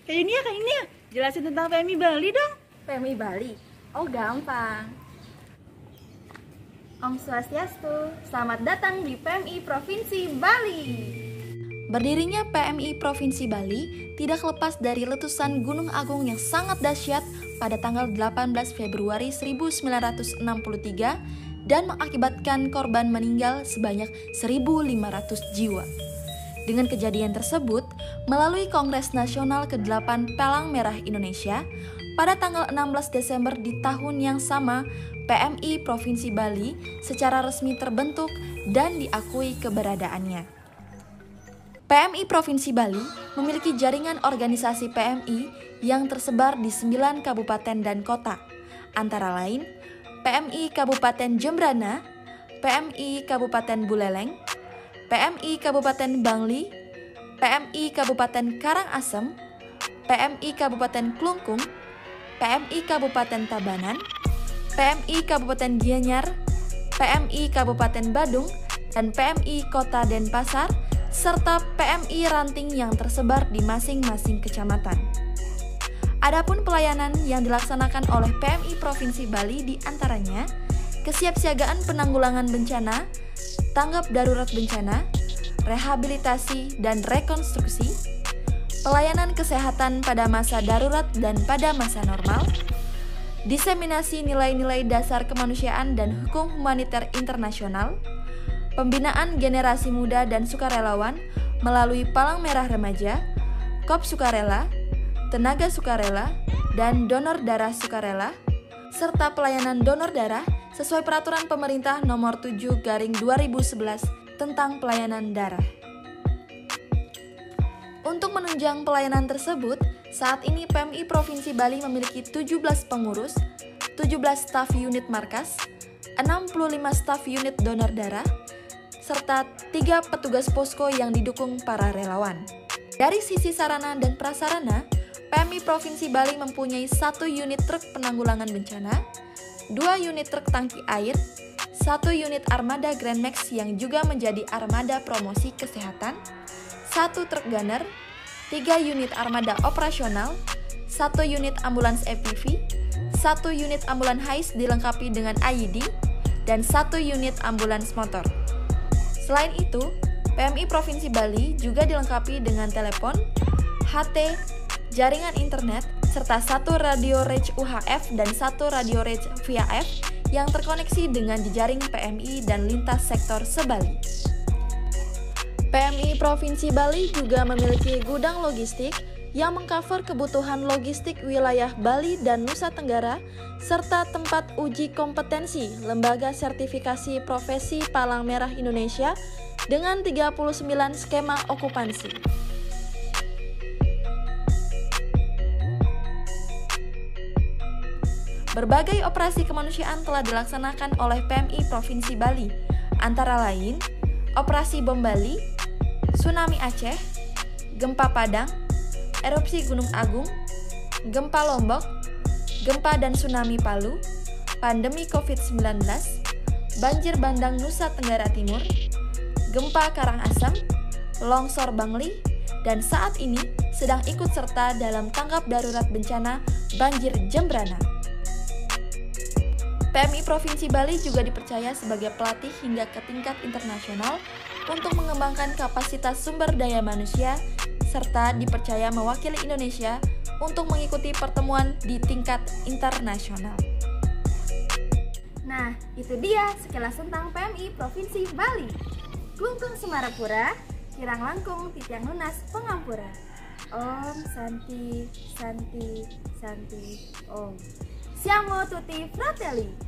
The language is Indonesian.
Kak Inia, jelasin tentang PMI Bali dong. PMI Bali? Oh gampang. Om Swastiastu, selamat datang di PMI Provinsi Bali. Berdirinya PMI Provinsi Bali tidak lepas dari letusan Gunung Agung yang sangat dahsyat pada tanggal 18 Februari 1963 dan mengakibatkan korban meninggal sebanyak 1.500 jiwa. Dengan kejadian tersebut, melalui Kongres Nasional ke-8 Palang Merah Indonesia, pada tanggal 16 Desember di tahun yang sama, PMI Provinsi Bali secara resmi terbentuk dan diakui keberadaannya. PMI Provinsi Bali memiliki jaringan organisasi PMI yang tersebar di 9 kabupaten dan kota, antara lain PMI Kabupaten Jembrana, PMI Kabupaten Buleleng, PMI Kabupaten Bangli, PMI Kabupaten Karangasem, PMI Kabupaten Klungkung, PMI Kabupaten Tabanan, PMI Kabupaten Gianyar, PMI Kabupaten Badung, dan PMI Kota Denpasar, serta PMI ranting yang tersebar di masing-masing kecamatan. Adapun pelayanan yang dilaksanakan oleh PMI Provinsi Bali diantaranya kesiapsiagaan penanggulangan bencana, tanggap darurat bencana, rehabilitasi dan rekonstruksi, pelayanan kesehatan pada masa darurat dan pada masa normal, diseminasi nilai-nilai dasar kemanusiaan dan hukum humaniter internasional, pembinaan generasi muda dan sukarelawan melalui Palang Merah Remaja, Kop Sukarela, Tenaga Sukarela, dan Donor Darah Sukarela, serta pelayanan donor darah sesuai peraturan pemerintah nomor 7/2011 tentang pelayanan darah. Untuk menunjang pelayanan tersebut, saat ini PMI Provinsi Bali memiliki 17 pengurus, 17 staf unit markas, 65 staf unit donor darah, serta 3 petugas posko yang didukung para relawan. Dari sisi sarana dan prasarana, PMI Provinsi Bali mempunyai 1 unit truk penanggulangan bencana, 2 unit truk tangki air, 1 unit armada Grand Max yang juga menjadi armada promosi kesehatan, 1 truk gunner, 3 unit armada operasional, 1 unit ambulans EPV, 1 unit ambulans HAIS dilengkapi dengan IED, dan 1 unit ambulans motor. Selain itu, PMI Provinsi Bali juga dilengkapi dengan telepon, HT, jaringan internet, serta 1 radio range UHF dan 1 radio range VHF yang terkoneksi dengan jejaring PMI dan lintas sektor se-Bali. PMI Provinsi Bali juga memiliki gudang logistik yang mengcover kebutuhan logistik wilayah Bali dan Nusa Tenggara, serta tempat uji kompetensi Lembaga Sertifikasi Profesi Palang Merah Indonesia dengan 39 skema okupansi. Berbagai operasi kemanusiaan telah dilaksanakan oleh PMI Provinsi Bali, antara lain Operasi Bom Bali, Tsunami Aceh, Gempa Padang, Erupsi Gunung Agung, Gempa Lombok, Gempa dan Tsunami Palu, Pandemi COVID-19, Banjir Bandang Nusa Tenggara Timur, Gempa Karangasem, Longsor Bangli, dan saat ini sedang ikut serta dalam tanggap darurat bencana Banjir Jembrana. PMI Provinsi Bali juga dipercaya sebagai pelatih hingga ke tingkat internasional untuk mengembangkan kapasitas sumber daya manusia, serta dipercaya mewakili Indonesia untuk mengikuti pertemuan di tingkat internasional. Nah, itu dia sekilas tentang PMI Provinsi Bali. Klungkung Semarapura, Kirang Langkung, Titiang Lunas, Pengampura. Om Santi, Santi, Santi, Om. Siamo tutti fratelli.